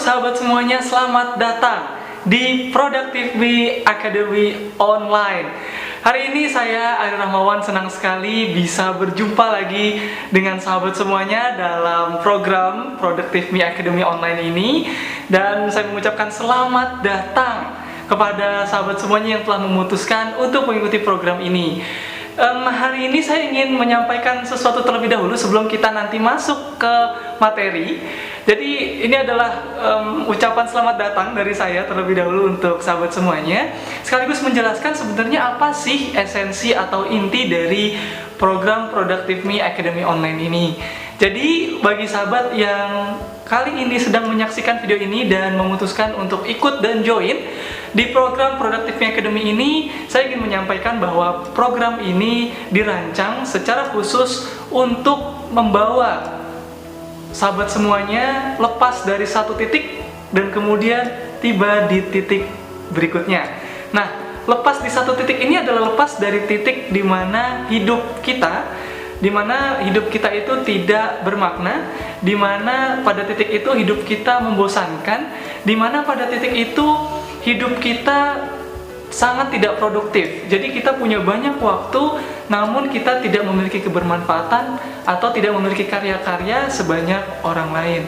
sahabat semuanya, selamat datang di Productive Me Academy Online. Hari ini saya, Ari Rahmawan, senang sekali bisa berjumpa lagi dengan sahabat semuanya dalam program Productive Me Academy Online ini. Dan saya mengucapkan selamat datang kepada sahabat semuanya yang telah memutuskan untuk mengikuti program ini. Hari ini saya ingin menyampaikan sesuatu terlebih dahulu sebelum kita nanti masuk ke materi. Jadi ini adalah ucapan selamat datang dari saya terlebih dahulu untuk sahabat semuanya, sekaligus menjelaskan sebenarnya apa sih esensi atau inti dari program Productive Me Academy Online ini. Jadi bagi sahabat yang kali ini sedang menyaksikan video ini dan memutuskan untuk ikut dan join di program Productive Me Academy ini, saya ingin menyampaikan bahwa program ini dirancang secara khusus untuk membawa sahabat semuanya lepas dari satu titik dan kemudian tiba di titik berikutnya. Nah, lepas di satu titik ini adalah lepas dari titik di mana hidup kita itu tidak bermakna, di mana pada titik itu hidup kita membosankan, di mana pada titik itu hidup kita sangat tidak produktif. Jadi kita punya banyak waktu, namun kita tidak memiliki kebermanfaatan atau tidak memiliki karya-karya sebanyak orang lain.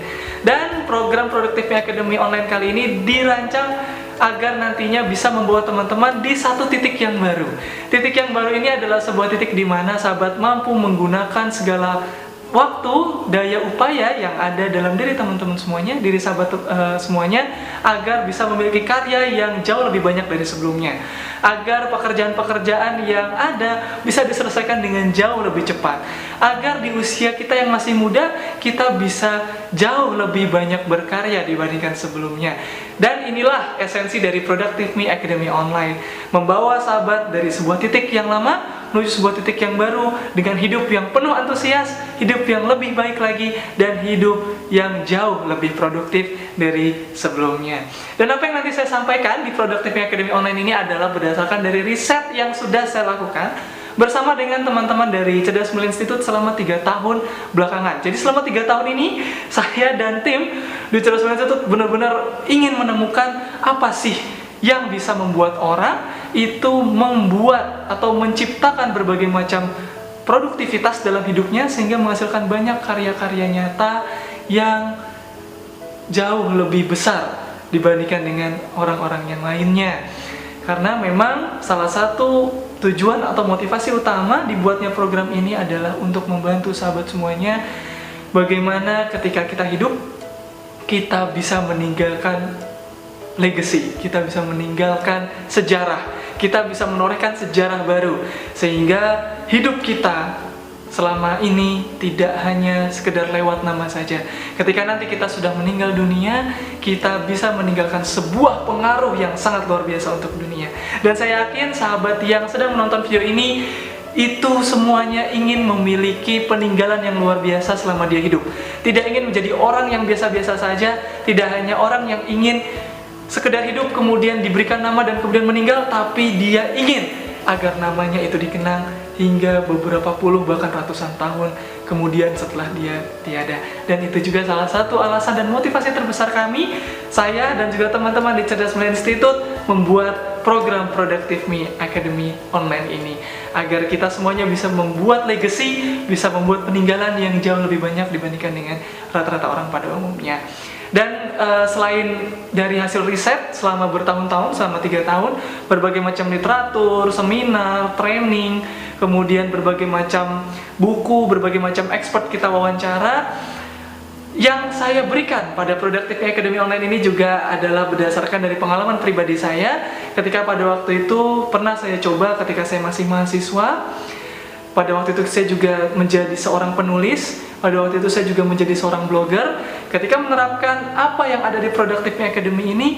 Dan program Productive Me Academy Online kali ini dirancang agar nantinya bisa membawa teman-teman di satu titik yang baru. Titik yang baru ini adalah sebuah titik di mana sahabat mampu menggunakan segala waktu, daya upaya yang ada dalam diri teman-teman semuanya, diri sahabat semuanya, agar bisa memiliki karya yang jauh lebih banyak dari sebelumnya, agar pekerjaan-pekerjaan yang ada bisa diselesaikan dengan jauh lebih cepat, agar di usia kita yang masih muda kita bisa jauh lebih banyak berkarya dibandingkan sebelumnya. Dan inilah esensi dari Productive Me Academy Online, membawa sahabat dari sebuah titik yang lama menuju sebuah titik yang baru dengan hidup yang penuh antusias, hidup yang lebih baik lagi, dan hidup yang jauh lebih produktif dari sebelumnya. Dan apa yang nanti saya sampaikan di Productive Me Academy Online ini adalah berdasarkan dari riset yang sudah saya lakukan bersama dengan teman-teman dari Cerdas Millennial Institute selama 3 tahun belakangan. Jadi selama 3 tahun ini, saya dan tim di Cerdas Millennial Institute benar-benar ingin menemukan apa sih yang bisa membuat orang itu membuat atau menciptakan berbagai macam produktivitas dalam hidupnya sehingga menghasilkan banyak karya-karya nyata yang jauh lebih besar dibandingkan dengan orang-orang yang lainnya. Karena memang salah satu tujuan atau motivasi utama dibuatnya program ini adalah untuk membantu sahabat semuanya bagaimana ketika kita hidup kita bisa meninggalkan legacy, kita bisa meninggalkan sejarah, kita bisa menorehkan sejarah baru, sehingga hidup kita selama ini tidak hanya sekedar lewat nama saja. Ketika nanti kita sudah meninggal dunia, kita bisa meninggalkan sebuah pengaruh yang sangat luar biasa untuk dunia. Dan saya yakin sahabat yang sedang menonton video ini itu semuanya ingin memiliki peninggalan yang luar biasa selama dia hidup. Tidak ingin menjadi orang yang biasa-biasa saja, tidak hanya orang yang ingin sekedar hidup kemudian diberikan nama dan kemudian meninggal, tapi dia ingin agar namanya itu dikenang hingga beberapa puluh bahkan ratusan tahun kemudian setelah dia tiada. Dan itu juga salah satu alasan dan motivasi terbesar kami, saya dan juga teman-teman di Cerdas Millennial Institute membuat program Productive Me Academy Online ini, agar kita semuanya bisa membuat legacy, bisa membuat peninggalan yang jauh lebih banyak dibandingkan dengan rata-rata orang pada umumnya. Dan selain dari hasil riset selama bertahun-tahun, selama 3 tahun, berbagai macam literatur, seminar, training, kemudian berbagai macam buku, berbagai macam expert kita wawancara, yang saya berikan pada Productive Academy Online ini juga adalah berdasarkan dari pengalaman pribadi saya ketika pada waktu itu pernah saya coba ketika saya masih mahasiswa. Pada waktu itu saya juga menjadi seorang penulis, pada waktu itu saya juga menjadi seorang blogger. Ketika menerapkan apa yang ada di Productive Me Academy ini,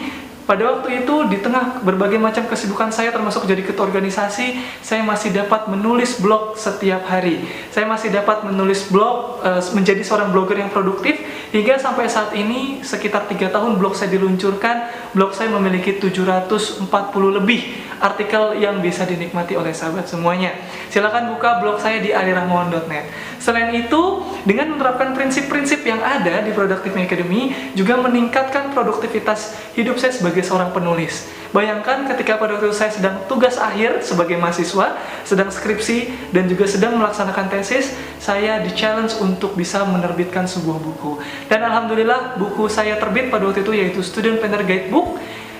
pada waktu itu di tengah berbagai macam kesibukan saya termasuk jadi ketua organisasi, saya masih dapat menulis blog setiap hari. Saya masih dapat menulis blog, menjadi seorang blogger yang produktif, hingga sampai saat ini sekitar 3 tahun blog saya diluncurkan, blog saya memiliki 740 lebih artikel yang bisa dinikmati oleh sahabat semuanya. Silakan buka blog saya di arirahmawan.net. Selain itu, dengan menerapkan prinsip-prinsip yang ada di Productive Me Academy, juga meningkatkan produktivitas hidup saya sebagai seorang penulis. Bayangkan ketika pada waktu saya sedang tugas akhir sebagai mahasiswa, sedang skripsi, dan juga sedang melaksanakan tesis, saya di-challenge untuk bisa menerbitkan sebuah buku. Dan alhamdulillah, buku saya terbit pada waktu itu yaitu Student Planner Guidebook,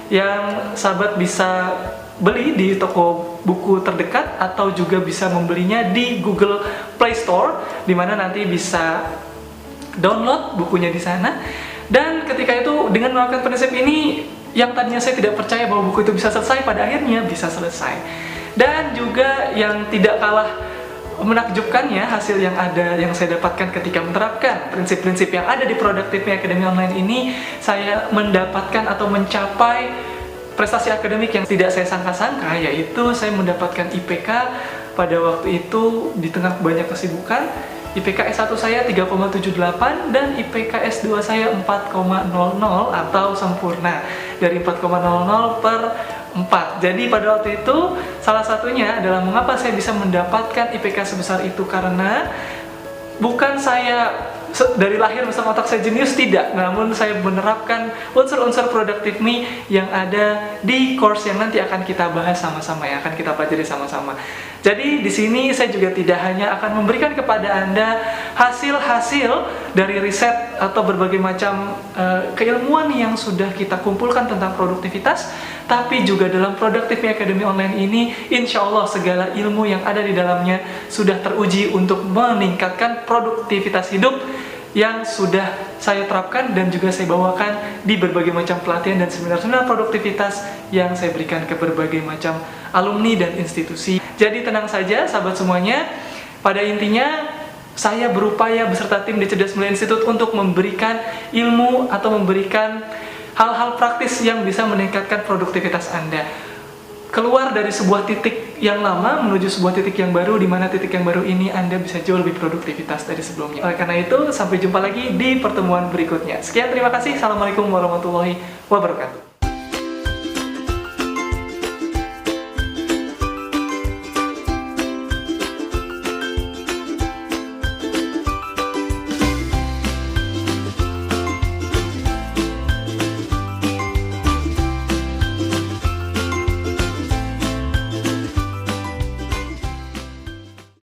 yang sahabat bisa beli di toko buku terdekat atau juga bisa membelinya di Google Play Store, di mana nanti bisa download bukunya di sana. Dan ketika itu dengan melakukan prinsip ini, yang tadinya saya tidak percaya bahwa buku itu bisa selesai, pada akhirnya bisa selesai. Dan juga yang tidak kalah menakjubkannya, hasil yang ada yang saya dapatkan ketika menerapkan prinsip-prinsip yang ada di Productive Me Academy Online ini, saya mendapatkan atau mencapai prestasi akademik yang tidak saya sangka-sangka, yaitu saya mendapatkan IPK pada waktu itu di tengah banyak kesibukan. IPK S1 saya 3,78 dan IPK S2 saya 4,00 atau sempurna dari 4,00 per 4. Jadi pada waktu itu salah satunya adalah mengapa saya bisa mendapatkan IPK sebesar itu, karena bukan saya dari lahir bersama otak saya jenius, tidak, namun saya menerapkan unsur-unsur Productive Me yang ada di course yang nanti akan kita bahas sama-sama, yang akan kita pelajari sama-sama. Jadi di sini saya juga tidak hanya akan memberikan kepada Anda hasil-hasil dari riset atau berbagai macam keilmuan yang sudah kita kumpulkan tentang produktivitas, tapi juga dalam Productive Me Academy Online ini, insya Allah segala ilmu yang ada di dalamnya sudah teruji untuk meningkatkan produktivitas hidup yang sudah saya terapkan dan juga saya bawakan di berbagai macam pelatihan dan seminar-seminar produktivitas yang saya berikan ke berbagai macam alumni dan institusi. Jadi tenang saja sahabat semuanya, pada intinya saya berupaya beserta tim di Cerdas Mulia Institute untuk memberikan ilmu atau memberikan hal-hal praktis yang bisa meningkatkan produktivitas Anda. Keluar dari sebuah titik yang lama menuju sebuah titik yang baru, di mana titik yang baru ini Anda bisa jauh lebih produktivitas dari sebelumnya. Oleh karena itu, sampai jumpa lagi di pertemuan berikutnya. Sekian, terima kasih. Assalamualaikum warahmatullahi wabarakatuh.